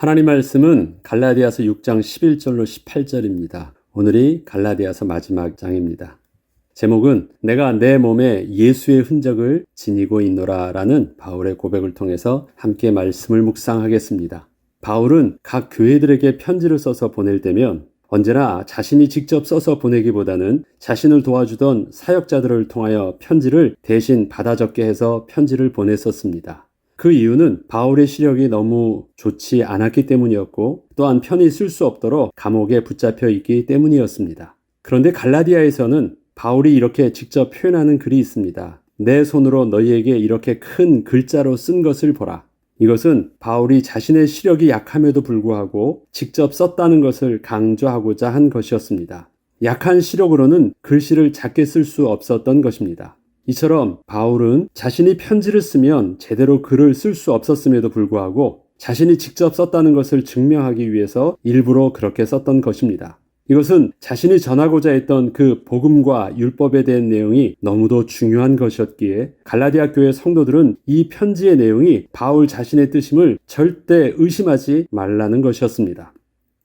하나님 말씀은 갈라디아서 6장 11절로 18절입니다. 오늘이 갈라디아서 마지막 장입니다. 제목은 내가 내 몸에 예수의 흔적을 지니고 있노라 라는 바울의 고백을 통해서 함께 말씀을 묵상하겠습니다. 바울은 각 교회들에게 편지를 써서 보낼 때면 언제나 자신이 직접 써서 보내기보다는 자신을 도와주던 사역자들을 통하여 편지를 대신 받아 적게 해서 편지를 보냈었습니다. 그 이유는 바울의 시력이 너무 좋지 않았기 때문이었고 또한 편히 쓸 수 없도록 감옥에 붙잡혀 있기 때문이었습니다. 그런데 갈라디아에서는 바울이 이렇게 직접 표현하는 글이 있습니다. 내 손으로 너희에게 이렇게 큰 글자로 쓴 것을 보라. 이것은 바울이 자신의 시력이 약함에도 불구하고 직접 썼다는 것을 강조하고자 한 것이었습니다. 약한 시력으로는 글씨를 작게 쓸 수 없었던 것입니다. 이처럼 바울은 자신이 편지를 쓰면 제대로 글을 쓸 수 없었음에도 불구하고 자신이 직접 썼다는 것을 증명하기 위해서 일부러 그렇게 썼던 것입니다. 이것은 자신이 전하고자 했던 그 복음과 율법에 대한 내용이 너무도 중요한 것이었기에 갈라디아 교회 성도들은 이 편지의 내용이 바울 자신의 뜻임을 절대 의심하지 말라는 것이었습니다.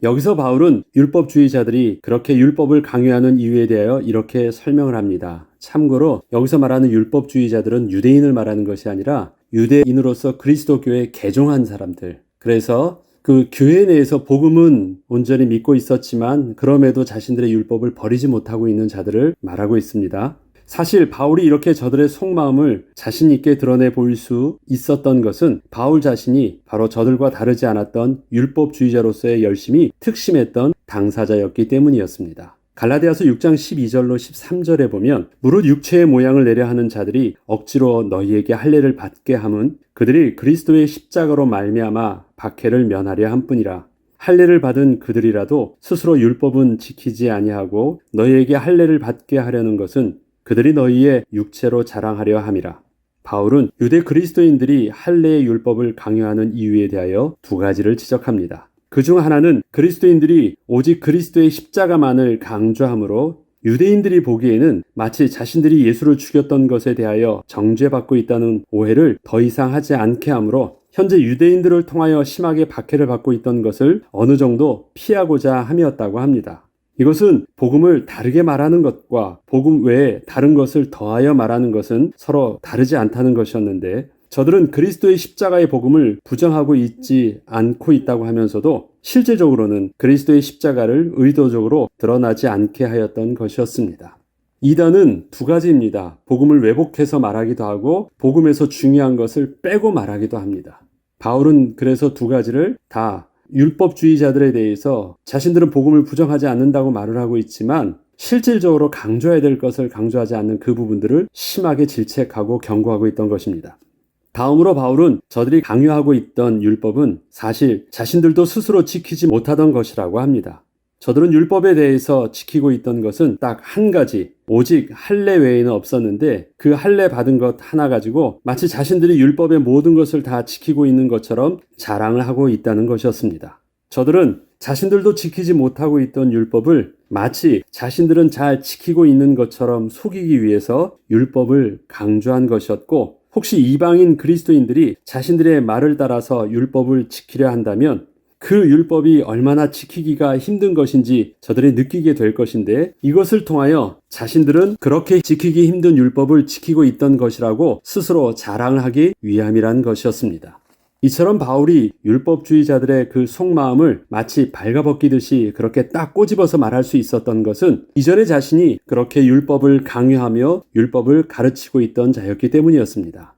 여기서 바울은 율법주의자들이 그렇게 율법을 강요하는 이유에 대하여 이렇게 설명을 합니다. 참고로 여기서 말하는 율법주의자들은 유대인을 말하는 것이 아니라 유대인으로서 그리스도교에 개종한 사람들. 그래서 그 교회 내에서 복음은 온전히 믿고 있었지만 그럼에도 자신들의 율법을 버리지 못하고 있는 자들을 말하고 있습니다. 사실 바울이 이렇게 저들의 속마음을 자신 있게 드러내 보일 수 있었던 것은 바울 자신이 바로 저들과 다르지 않았던 율법주의자로서의 열심이 특심했던 당사자였기 때문이었습니다. 갈라디아서 6장 12절로 13절에 보면 무릇 육체의 모양을 내려 하는 자들이 억지로 너희에게 할례를 받게 함은 그들이 그리스도의 십자가로 말미암아 박해를 면하려 함뿐이라. 할례를 받은 그들이라도 스스로 율법은 지키지 아니하고 너희에게 할례를 받게 하려는 것은 그들이 너희의 육체로 자랑하려 함이라. 바울은 유대 그리스도인들이 할례의 율법을 강요하는 이유에 대하여 두 가지를 지적합니다. 그중 하나는 그리스도인들이 오직 그리스도의 십자가만을 강조하므로 유대인들이 보기에는 마치 자신들이 예수를 죽였던 것에 대하여 정죄받고 있다는 오해를 더 이상 하지 않게 하므로 현재 유대인들을 통하여 심하게 박해를 받고 있던 것을 어느 정도 피하고자 함이었다고 합니다. 이것은 복음을 다르게 말하는 것과 복음 외에 다른 것을 더하여 말하는 것은 서로 다르지 않다는 것이었는데 저들은 그리스도의 십자가의 복음을 부정하고 있지 않고 있다고 하면서도 실제적으로는 그리스도의 십자가를 의도적으로 드러나지 않게 하였던 것이었습니다. 이단은 두 가지입니다. 복음을 왜곡해서 말하기도 하고 복음에서 중요한 것을 빼고 말하기도 합니다. 바울은 그래서 두 가지를 다 율법주의자들에 대해서 자신들은 복음을 부정하지 않는다고 말을 하고 있지만 실질적으로 강조해야 될 것을 강조하지 않는 그 부분들을 심하게 질책하고 경고하고 있던 것입니다. 다음으로 바울은 저들이 강요하고 있던 율법은 사실 자신들도 스스로 지키지 못하던 것이라고 합니다. 저들은 율법에 대해서 지키고 있던 것은 딱 한 가지, 오직 할례 외에는 없었는데 그 할례 받은 것 하나 가지고 마치 자신들이 율법의 모든 것을 다 지키고 있는 것처럼 자랑을 하고 있다는 것이었습니다. 저들은 자신들도 지키지 못하고 있던 율법을 마치 자신들은 잘 지키고 있는 것처럼 속이기 위해서 율법을 강조한 것이었고 혹시 이방인 그리스도인들이 자신들의 말을 따라서 율법을 지키려 한다면 그 율법이 얼마나 지키기가 힘든 것인지 저들이 느끼게 될 것인데 이것을 통하여 자신들은 그렇게 지키기 힘든 율법을 지키고 있던 것이라고 스스로 자랑을 하기 위함이란 것이었습니다. 이처럼 바울이 율법주의자들의 그 속마음을 마치 발가벗기듯이 그렇게 딱 꼬집어서 말할 수 있었던 것은 이전에 자신이 그렇게 율법을 강요하며 율법을 가르치고 있던 자였기 때문이었습니다.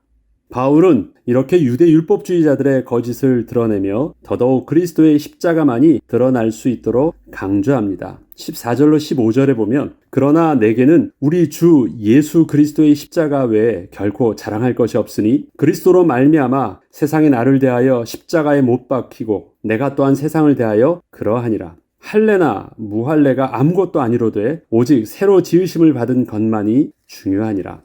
바울은 이렇게 유대 율법주의자들의 거짓을 드러내며 더더욱 그리스도의 십자가만이 드러날 수 있도록 강조합니다. 14절로 15절에 보면 그러나 내게는 우리 주 예수 그리스도의 십자가 외에 결코 자랑할 것이 없으니 그리스도로 말미암아 세상의 나를 대하여 십자가에 못 박히고 내가 또한 세상을 대하여 그러하니라. 할례나 무할례가 아무것도 아니로되 오직 새로 지으심을 받은 것만이 중요하니라.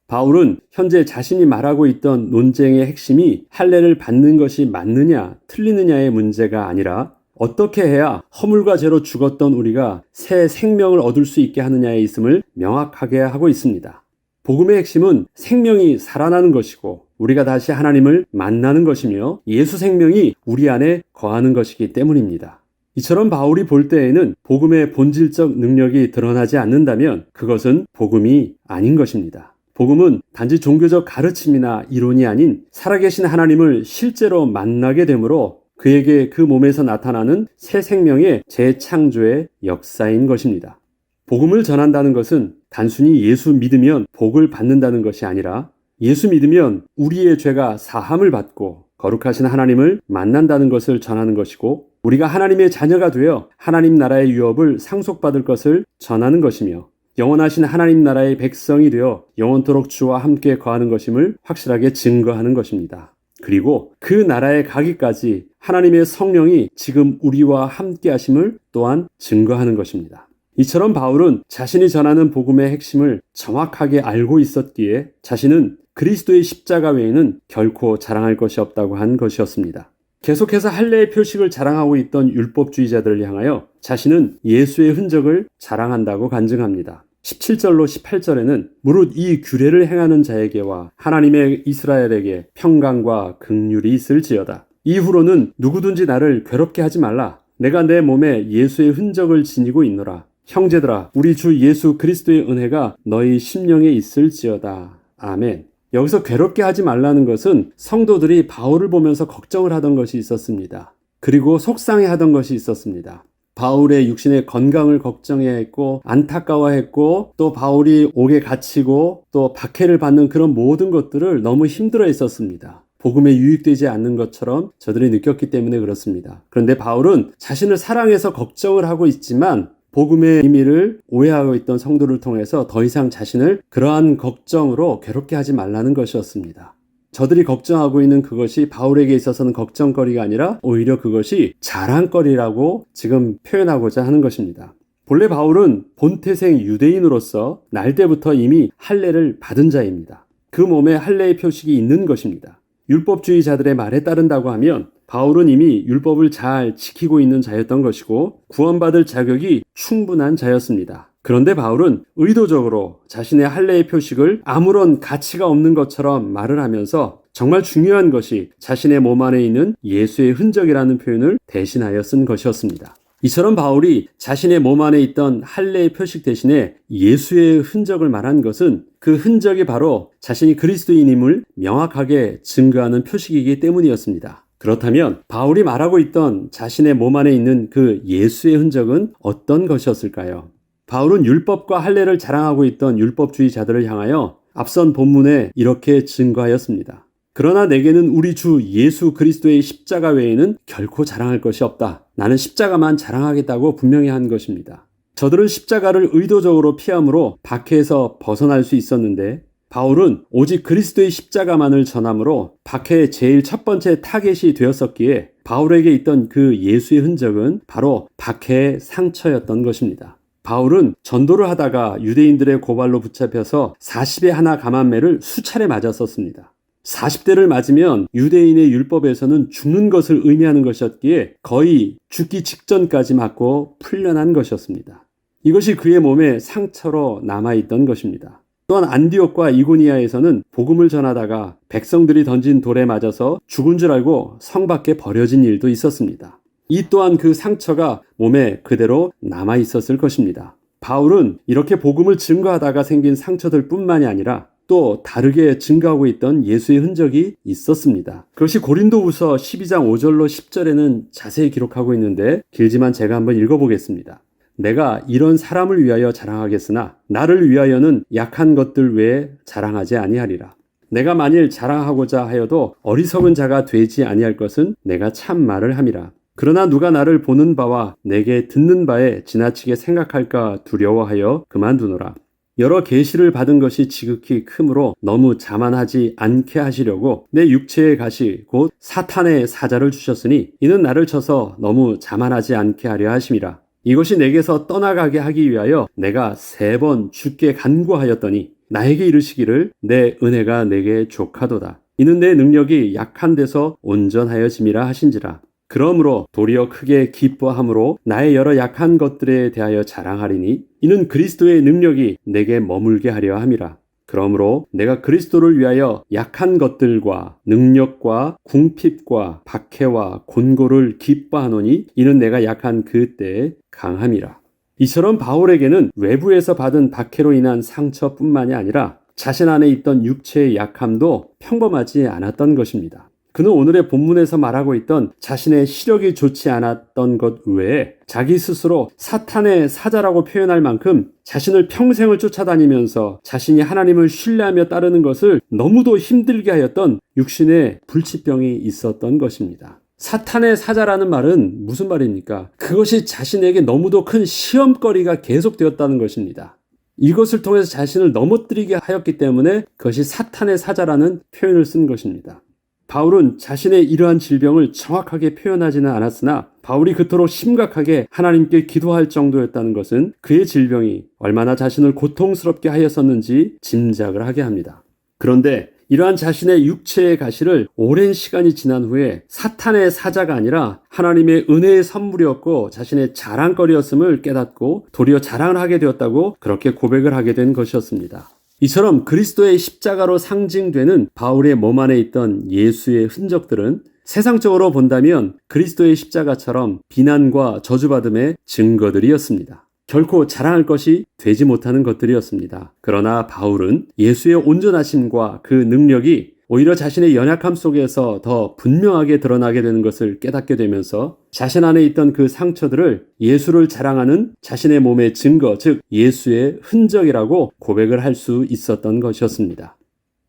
바울은 현재 자신이 말하고 있던 논쟁의 핵심이 할례를 받는 것이 맞느냐 틀리느냐의 문제가 아니라 어떻게 해야 허물과 죄로 죽었던 우리가 새 생명을 얻을 수 있게 하느냐에 있음을 명확하게 하고 있습니다. 복음의 핵심은 생명이 살아나는 것이고 우리가 다시 하나님을 만나는 것이며 예수 생명이 우리 안에 거하는 것이기 때문입니다. 이처럼 바울이 볼 때에는 복음의 본질적 능력이 드러나지 않는다면 그것은 복음이 아닌 것입니다. 복음은 단지 종교적 가르침이나 이론이 아닌 살아계신 하나님을 실제로 만나게 되므로 그에게 그 몸에서 나타나는 새 생명의 재창조의 역사인 것입니다. 복음을 전한다는 것은 단순히 예수 믿으면 복을 받는다는 것이 아니라 예수 믿으면 우리의 죄가 사함을 받고 거룩하신 하나님을 만난다는 것을 전하는 것이고 우리가 하나님의 자녀가 되어 하나님 나라의 유업을 상속받을 것을 전하는 것이며 영원하신 하나님 나라의 백성이 되어 영원토록 주와 함께 거하는 것임을 확실하게 증거하는 것입니다. 그리고 그 나라에 가기까지 하나님의 성령이 지금 우리와 함께 하심을 또한 증거하는 것입니다. 이처럼 바울은 자신이 전하는 복음의 핵심을 정확하게 알고 있었기에 자신은 그리스도의 십자가 외에는 결코 자랑할 것이 없다고 한 것이었습니다. 계속해서 할례의 표식을 자랑하고 있던 율법주의자들을 향하여 자신은 예수의 흔적을 자랑한다고 간증합니다. 17절로 18절에는 무릇 이 규례를 행하는 자에게와 하나님의 이스라엘에게 평강과 긍휼이 있을지어다. 이후로는 누구든지 나를 괴롭게 하지 말라. 내가 내 몸에 예수의 흔적을 지니고 있노라. 형제들아, 우리 주 예수 그리스도의 은혜가 너희 심령에 있을지어다. 아멘. 여기서 괴롭게 하지 말라는 것은 성도들이 바울을 보면서 걱정을 하던 것이 있었습니다. 그리고 속상해하던 것이 있었습니다. 바울의 육신의 건강을 걱정해했고 안타까워했고 또 바울이 옥에 갇히고 또 박해를 받는 그런 모든 것들을 너무 힘들어했었습니다. 복음에 유익되지 않는 것처럼 저들이 느꼈기 때문에 그렇습니다. 그런데 바울은 자신을 사랑해서 걱정을 하고 있지만 복음의 의미를 오해하고 있던 성도를 통해서 더 이상 자신을 그러한 걱정으로 괴롭게 하지 말라는 것이었습니다. 저들이 걱정하고 있는 그것이 바울에게 있어서는 걱정거리가 아니라 오히려 그것이 자랑거리라고 지금 표현하고자 하는 것입니다. 본래 바울은 본태생 유대인으로서 날 때부터 이미 할례를 받은 자입니다. 그 몸에 할례의 표식이 있는 것입니다. 율법주의자들의 말에 따른다고 하면 바울은 이미 율법을 잘 지키고 있는 자였던 것이고 구원받을 자격이 충분한 자였습니다. 그런데 바울은 의도적으로 자신의 할례의 표식을 아무런 가치가 없는 것처럼 말을 하면서 정말 중요한 것이 자신의 몸 안에 있는 예수의 흔적이라는 표현을 대신하여 쓴 것이었습니다. 이처럼 바울이 자신의 몸 안에 있던 할례의 표식 대신에 예수의 흔적을 말한 것은 그 흔적이 바로 자신이 그리스도인임을 명확하게 증거하는 표식이기 때문이었습니다. 그렇다면 바울이 말하고 있던 자신의 몸 안에 있는 그 예수의 흔적은 어떤 것이었을까요? 바울은 율법과 할례를 자랑하고 있던 율법주의자들을 향하여 앞선 본문에 이렇게 증거하였습니다. 그러나 내게는 우리 주 예수 그리스도의 십자가 외에는 결코 자랑할 것이 없다. 나는 십자가만 자랑하겠다고 분명히 한 것입니다. 저들은 십자가를 의도적으로 피함으로 박해에서 벗어날 수 있었는데 바울은 오직 그리스도의 십자가만을 전함으로 박해의 제일 첫 번째 타겟이 되었었기에 바울에게 있던 그 예수의 흔적은 바로 박해의 상처였던 것입니다. 바울은 전도를 하다가 유대인들의 고발로 붙잡혀서 40에 하나 감한매를 수차례 맞았었습니다. 40대를 맞으면 유대인의 율법에서는 죽는 것을 의미하는 것이었기에 거의 죽기 직전까지 맞고 풀려난 것이었습니다. 이것이 그의 몸에 상처로 남아있던 것입니다. 또한 안디옥과 이고니아에서는 복음을 전하다가 백성들이 던진 돌에 맞아서 죽은 줄 알고 성 밖에 버려진 일도 있었습니다. 이 또한 그 상처가 몸에 그대로 남아있었을 것입니다. 바울은 이렇게 복음을 증거하다가 생긴 상처들 뿐만이 아니라 또 다르게 증거하고 있던 예수의 흔적이 있었습니다. 그것이 고린도후서 12장 5절로 10절에는 자세히 기록하고 있는데 길지만 제가 한번 읽어보겠습니다. 내가 이런 사람을 위하여 자랑하겠으나 나를 위하여는 약한 것들 외에 자랑하지 아니하리라. 내가 만일 자랑하고자 하여도 어리석은 자가 되지 아니할 것은 내가 참 말을 함이라. 그러나 누가 나를 보는 바와 내게 듣는 바에 지나치게 생각할까 두려워하여 그만두노라. 여러 계시를 받은 것이 지극히 크므로 너무 자만하지 않게 하시려고 내 육체의 가시 곧 사탄의 사자를 주셨으니 이는 나를 쳐서 너무 자만하지 않게 하려 하심이라. 이것이 내게서 떠나가게 하기 위하여 내가 3번 주께 간구하였더니 나에게 이르시기를 내 은혜가 내게 족하도다. 이는 내 능력이 약한 데서 온전하여짐이라 하신지라. 그러므로 도리어 크게 기뻐함으로 나의 여러 약한 것들에 대하여 자랑하리니 이는 그리스도의 능력이 내게 머물게 하려 함이라. 그러므로 내가 그리스도를 위하여 약한 것들과 능력과 궁핍과 박해와 곤고를 기뻐하노니 이는 내가 약한 그때에 강함이라. 이처럼 바울에게는 외부에서 받은 박해로 인한 상처뿐만이 아니라 자신 안에 있던 육체의 약함도 평범하지 않았던 것입니다. 그는 오늘의 본문에서 말하고 있던 자신의 시력이 좋지 않았던 것 외에 자기 스스로 사탄의 사자라고 표현할 만큼 자신을 평생을 쫓아다니면서 자신이 하나님을 신뢰하며 따르는 것을 너무도 힘들게 하였던 육신의 불치병이 있었던 것입니다. 사탄의 사자라는 말은 무슨 말입니까? 그것이 자신에게 너무도 큰 시험거리가 계속되었다는 것입니다. 이것을 통해서 자신을 넘어뜨리게 하였기 때문에 그것이 사탄의 사자라는 표현을 쓴 것입니다. 바울은 자신의 이러한 질병을 정확하게 표현하지는 않았으나 바울이 그토록 심각하게 하나님께 기도할 정도였다는 것은 그의 질병이 얼마나 자신을 고통스럽게 하였었는지 짐작을 하게 합니다. 그런데 이러한 자신의 육체의 가시를 오랜 시간이 지난 후에 사탄의 사자가 아니라 하나님의 은혜의 선물이었고 자신의 자랑거리였음을 깨닫고 도리어 자랑을 하게 되었다고 그렇게 고백을 하게 된 것이었습니다. 이처럼 그리스도의 십자가로 상징되는 바울의 몸 안에 있던 예수의 흔적들은 세상적으로 본다면 그리스도의 십자가처럼 비난과 저주받음의 증거들이었습니다. 결코 자랑할 것이 되지 못하는 것들이었습니다. 그러나 바울은 예수의 온전하심과 그 능력이 오히려 자신의 연약함 속에서 더 분명하게 드러나게 되는 것을 깨닫게 되면서 자신 안에 있던 그 상처들을 예수를 자랑하는 자신의 몸의 증거, 즉 예수의 흔적이라고 고백을 할 수 있었던 것이었습니다.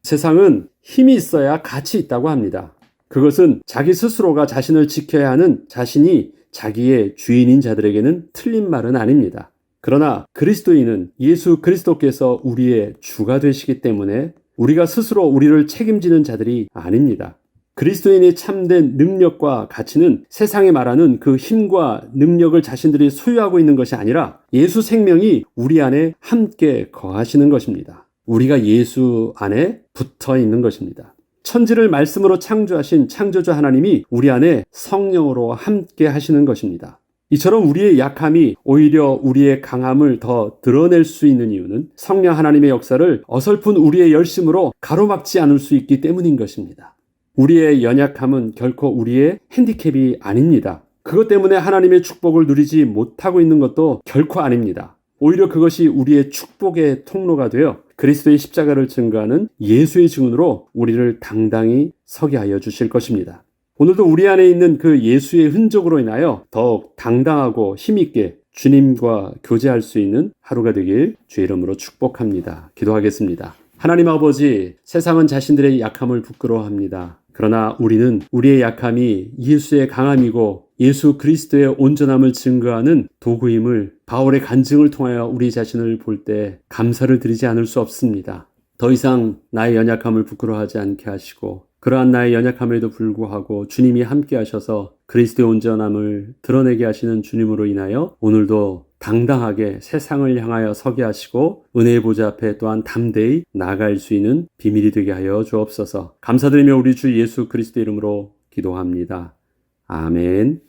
세상은 힘이 있어야 가치 있다고 합니다. 그것은 자기 스스로가 자신을 지켜야 하는 자신이 자기의 주인인 자들에게는 틀린 말은 아닙니다. 그러나 그리스도인은 예수 그리스도께서 우리의 주가 되시기 때문에 우리가 스스로 우리를 책임지는 자들이 아닙니다. 그리스도인의 참된 능력과 가치는 세상에 말하는 그 힘과 능력을 자신들이 소유하고 있는 것이 아니라 예수 생명이 우리 안에 함께 거하시는 것입니다. 우리가 예수 안에 붙어 있는 것입니다. 천지를 말씀으로 창조하신 창조주 하나님이 우리 안에 성령으로 함께 하시는 것입니다. 이처럼 우리의 약함이 오히려 우리의 강함을 더 드러낼 수 있는 이유는 성령 하나님의 역사를 어설픈 우리의 열심으로 가로막지 않을 수 있기 때문인 것입니다. 우리의 연약함은 결코 우리의 핸디캡이 아닙니다. 그것 때문에 하나님의 축복을 누리지 못하고 있는 것도 결코 아닙니다. 오히려 그것이 우리의 축복의 통로가 되어 그리스도의 십자가를 증거하는 예수의 증언으로 우리를 당당히 서게 하여 주실 것입니다. 오늘도 우리 안에 있는 그 예수의 흔적으로 인하여 더욱 당당하고 힘있게 주님과 교제할 수 있는 하루가 되길 주의 이름으로 축복합니다. 기도하겠습니다. 하나님 아버지, 세상은 자신들의 약함을 부끄러워합니다. 그러나 우리는 우리의 약함이 예수의 강함이고 예수 그리스도의 온전함을 증거하는 도구임을 바울의 간증을 통하여 우리 자신을 볼 때 감사를 드리지 않을 수 없습니다. 더 이상 나의 연약함을 부끄러워하지 않게 하시고 그러한 나의 연약함에도 불구하고 주님이 함께 하셔서 그리스도의 온전함을 드러내게 하시는 주님으로 인하여 오늘도 당당하게 세상을 향하여 서게 하시고 은혜의 보좌 앞에 또한 담대히 나아갈 수 있는 비밀이 되게 하여 주옵소서. 감사드리며 우리 주 예수 그리스도 이름으로 기도합니다. 아멘.